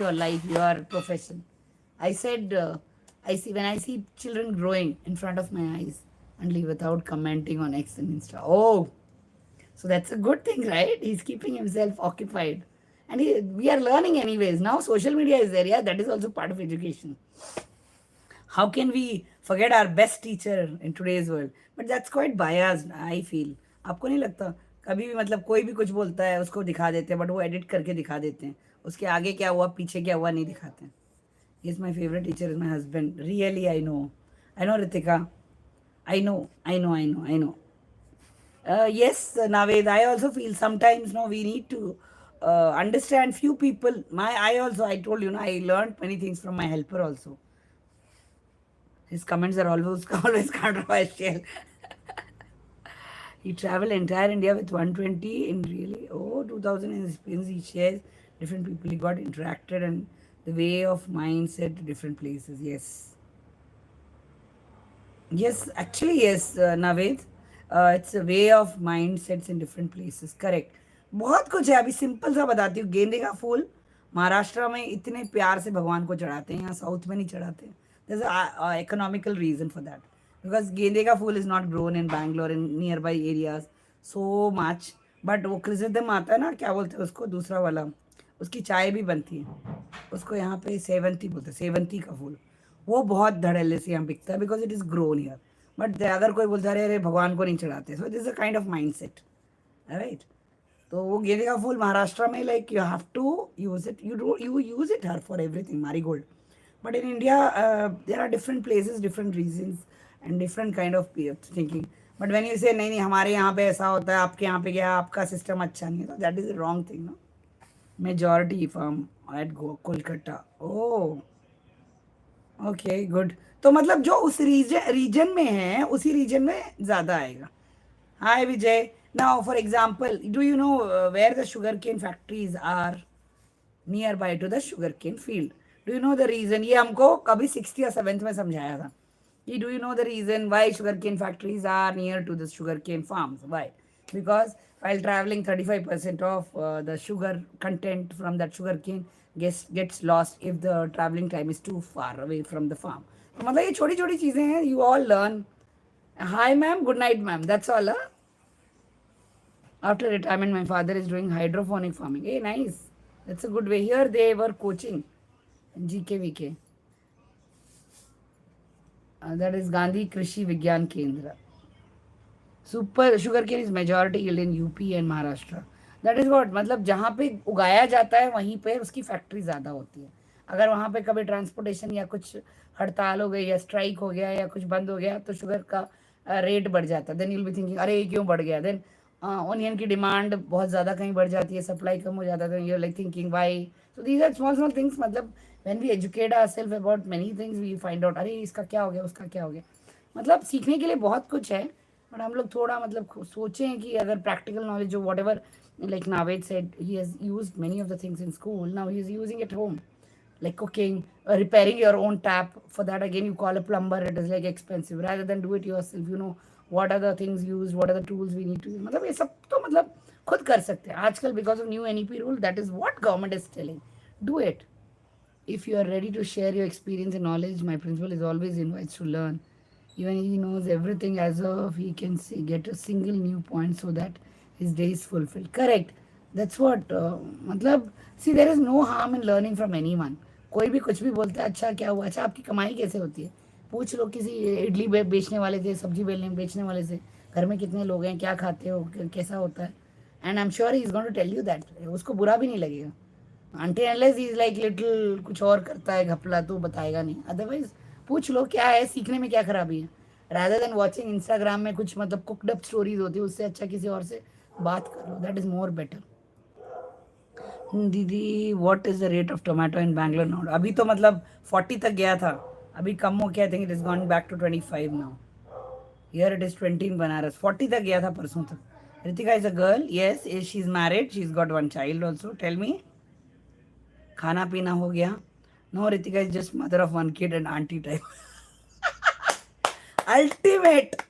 your life, your profession. I said, I see when I see children growing in front of my eyes, only without commenting on X and Insta. Oh, so that's a good thing, right? He's keeping himself occupied. And we are learning anyways. Now social media is there. Yeah, that is also part of education. How can we forget our best teacher in today's world? But that's quite biased, I feel. आपको नहीं लगता? कभी भी मतलब कोई भी कुछ बोलता है उसको दिखा देते हैं, बट वो एडिट करके दिखा देते हैं, उसके आगे क्या हुआ पीछे क्या हुआ नहीं दिखाते हैं. Yes, my favorite teacher is my husband. Really, I know, Ritika. I know. Yes, Naved, I also feel sometimes no, we need to understand few people. I told you, no, I learned many things from my helper also. His comments are always always controversial. He traveled entire India with 120 in really 2000 experience. He shares different people. He got interacted and the way of mindset to different places. Yes. Yes, actually, yes, Naved. It's a way of mindsets in different places. Correct. बहुत कुछ है. अभी simple सा बताती हूँ. गेंदे का फूल महाराष्ट्र में इतने प्यार से भगवान को चढ़ाते हैं, यहाँ साउथ में नहीं चढ़ाते. There's a economical reason for that. Because गेंदे का फूल is not grown in Bangalore in nearby areas so much. But वो क्रिजेंथेम आता है ना, क्या बोलते हैं उसको, दूसरा वाला, उसकी चाय भी बनती है. उसको यहाँ पे सेवंती बोलते हैं, सेवंती का फूल. वो बहुत धड़ल्ले से यहाँ बिकता है because it is grown here. But अगर कोई बोलता है अरे भगवान को नहीं चढ़ाते, so this a kind of mind set, right. तो वो गेंदे का फूल महाराष्ट्र में like you have to use it, you use it हर for everything, marigold. But in India there are different places, different regions and different kind of thinking. But when you say नहीं नहीं हमारे यहाँ पे ऐसा होता है, आपके यहाँ पे क्या, आपका सिस्टम अच्छा नहीं है, तो that is wrong thing. No, majority from at Kolkata. Oh, okay good. तो मतलब जो उस रीजन में है उसी रीजन में ज्यादा आएगा. Hi Vijay. Now for example, do you know where the sugar cane factories are near by to the sugar cane field? Do you know the reason? ये हमको कभी 6th या 7th में समझाया था कि do you know the reason why sugar cane factories are near to the sugar cane farms? Why? Because while traveling 35% of the sugar content from that sugar cane gets lost if the traveling time is too far away from the farm. तो मतलब ये छोटी छोटी चीजें हैं, you all learn. Hi ma'am, good night ma'am, that's all. After retirement my father is doing hydroponic farming. Hey, nice, that's a good way. Here they were coaching GKVK, that is Gandhi Krishi Vigyan Kendra. Super sugar cane is majority yield in UP and Maharashtra. That is what, मतलब जहाँ पे उगाया जाता है वहीं पे उसकी factory ज़्यादा होती है. अगर वहाँ पे कभी ट्रांसपोर्टेशन या कुछ हड़ताल हो गई या स्ट्राइक हो गया या कुछ बंद हो गया तो शुगर का रेट बढ़ जाता है. देन यूल बी थिंकिंग अरे ये क्यों बढ़ गया. देन ऑनियन की डिमांड बहुत ज़्यादा कहीं बढ़ जाती है, सप्लाई कम हो जाता है, you like thinking why. So these are small small things. मतलब when we educate ourselves about many things we find out अरे इसका क्या हो गया, उसका क्या हो गया. मतलब सीखने के लिए बहुत कुछ है. बट हम लोग थोड़ा मतलब सोचें कि अगर प्रैक्टिकल नॉलेज हो, what ever, like Naved said he has used many of the things in school, now he is using at home, like cooking, repairing your own tap. For that again you call a plumber, it is like expensive. Rather than do it yourself, you know what are the things used, what are the tools we need to use. मतलब ये सब तो मतलब खुद कर सकते हैं आजकल because of new NEP rule. That is what government is telling. Do it. If you are ready to share your experience and knowledge, my principal is always invites to learn. Even he knows everything as of he can see, get a single new point so that his day is fulfilled. Correct. That's what मतलब see there is no harm in learning from anyone. कोई भी कुछ भी बोलता है अच्छा क्या हुआ, अच्छा आपकी कमाई कैसे होती है, पूछ लो किसी इडली बेचने वाले से, सब्जी बेचने वाले से, घर में कितने लोग हैं, क्या खाते हो, कैसा होता है. And I am sure he is going to tell you that. उसको बुरा भी नहीं लगेगा. Until unless he is like little कुछ और करता है घपला तो बताएगा नहीं. अदरवाइज पूछ लो क्या है, सीखने में क्या खराबी है. रादर देन वॉचिंग इंस्टाग्राम में कुछ मतलब कुकड अप स्टोरीज होती है, उससे अच्छा किसी और से बात कर लो. That is more better. दीदी what is the rate of tomato in Bangalore now? अभी तो मतलब 40 तक गया था, अभी कम हो गया. I think it is gone back to 25 now. Here it is 20 in Banaras. 40 तक गया था परसों तक. Ritika is a girl. Yes, she is married, she is got one child also. Tell me, खाना पीना हो गया? No, Ritika is just mother of one kid and aunty type. Ultimate.